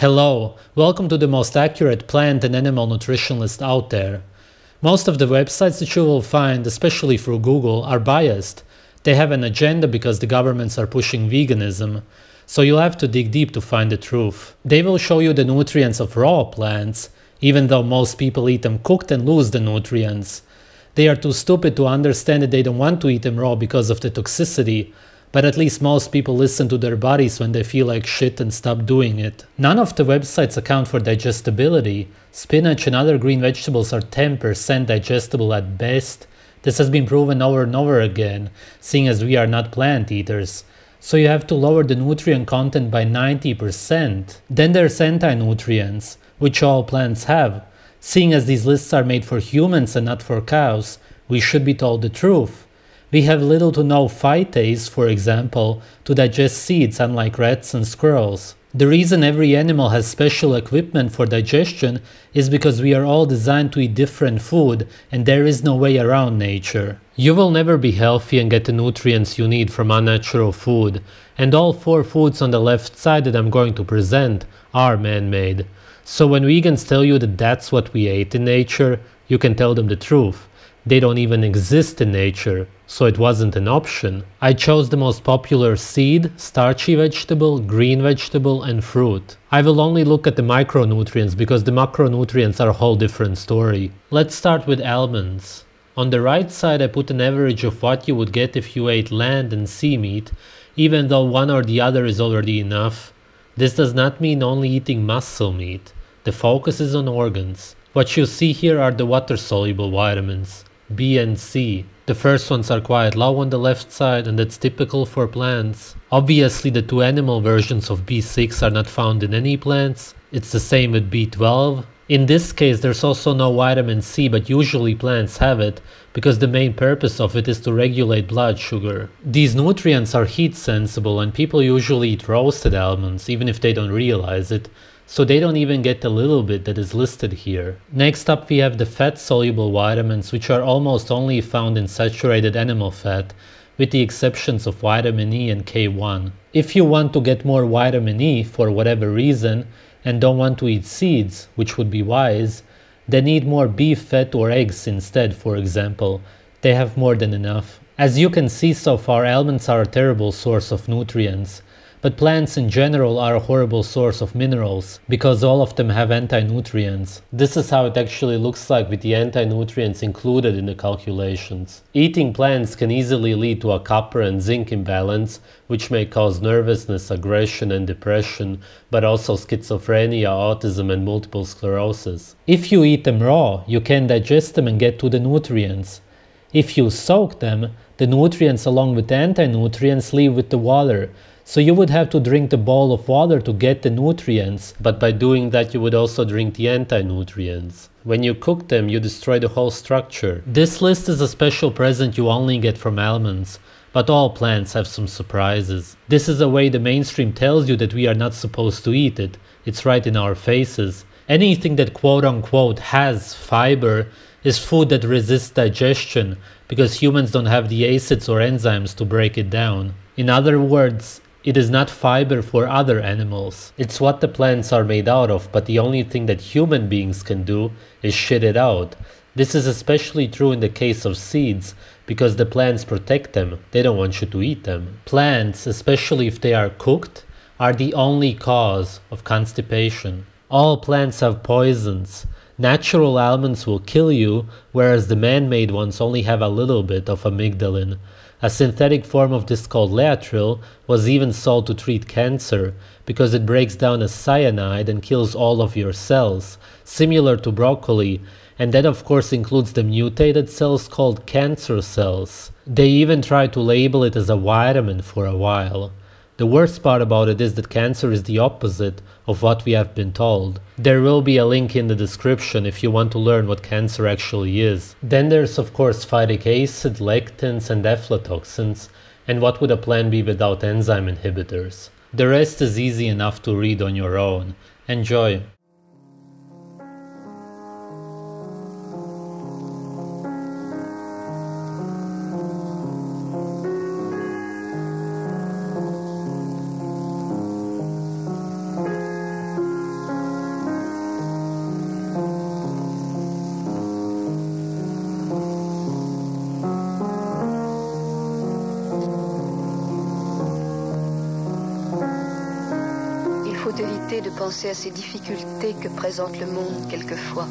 Hello, welcome to the most accurate plant and animal nutrition list out there. Most of the websites that you will find, especially through Google, are biased. They have an agenda because the governments are pushing veganism, so you'll have to dig deep to find the truth. They will show you the nutrients of raw plants, even though most people eat them cooked and lose the nutrients. They are too stupid to understand that they don't want to eat them raw because of the toxicity, but at least most people listen to their bodies when they feel like shit and stop doing it. None of the websites account for digestibility. Spinach and other green vegetables are 10% digestible at best. This has been proven over and over again, seeing as we are not plant eaters. So you have to lower the nutrient content by 90%. Then there's anti-nutrients, which all plants have. Seeing as these lists are made for humans and not for cows, we should be told the truth. We have little to no phytase, for example, to digest seeds, unlike rats and squirrels. The reason every animal has special equipment for digestion is because we are all designed to eat different food, and there is no way around nature. You will never be healthy and get the nutrients you need from unnatural food, and all 4 foods on the left side that I'm going to present are man-made. So when vegans tell you that that's what we ate in nature, you can tell them the truth. They don't even exist in nature, so it wasn't an option. I chose the most popular seed, starchy vegetable, green vegetable, and fruit. I will only look at the micronutrients because the macronutrients are a whole different story. Let's start with almonds. On the right side I put an average of what you would get if you ate land and sea meat, even though one or the other is already enough. This does not mean only eating muscle meat. The focus is on organs. What you see here are the water-soluble vitamins, B and C. The first ones are quite low on the left side, and that's typical for plants. Obviously the 2 animal versions of B6 are not found in any plants. It's the same with B12. In this case there's also no vitamin C, but usually plants have it, because the main purpose of it is to regulate blood sugar. These nutrients are heat sensible, and people usually eat roasted almonds, even if they don't realize it. So they don't even get the little bit that is listed here. Next up we have the fat-soluble vitamins, which are almost only found in saturated animal fat, with the exceptions of vitamin E and K1. If you want to get more vitamin E for whatever reason, and don't want to eat seeds, which would be wise, then eat more beef fat or eggs instead, for example. They have more than enough. As you can see so far, almonds are a terrible source of nutrients. But plants in general are a horrible source of minerals, because all of them have anti-nutrients. This is how it actually looks like with the anti-nutrients included in the calculations. Eating plants can easily lead to a copper and zinc imbalance, which may cause nervousness, aggression and depression, but also schizophrenia, autism and multiple sclerosis. If you eat them raw, you can digest them and get to the nutrients. If you soak them, the nutrients along with the anti-nutrients leave with the water. So you would have to drink the bowl of water to get the nutrients, but by doing that you would also drink the anti-nutrients. When you cook them, you destroy the whole structure. This list is a special present you only get from almonds, but all plants have some surprises. This is a way the mainstream tells you that we are not supposed to eat it. It's right in our faces. Anything that quote-unquote has fiber is food that resists digestion, because humans don't have the acids or enzymes to break it down. In other words, it is not fiber for other animals. It's what the plants are made out of, but the only thing that human beings can do is shit it out. This is especially true in the case of seeds, because the plants protect them. They don't want you to eat them. Plants, especially if they are cooked, are the only cause of constipation. All plants have poisons. Natural almonds will kill you, whereas the man-made ones only have a little bit of amygdalin. A synthetic form of this called Laetrile was even sold to treat cancer, because it breaks down as cyanide and kills all of your cells, similar to broccoli, and that of course includes the mutated cells called cancer cells. They even tried to label it as a vitamin for a while. The worst part about it is that cancer is the opposite of what we have been told. There will be a link in the description if you want to learn what cancer actually is. Then there's of course phytic acid, lectins and aflatoxins, and what would a plant be without enzyme inhibitors? The rest is easy enough to read on your own. Enjoy! l'opportunité de penser à ces difficultés que présente le monde quelquefois.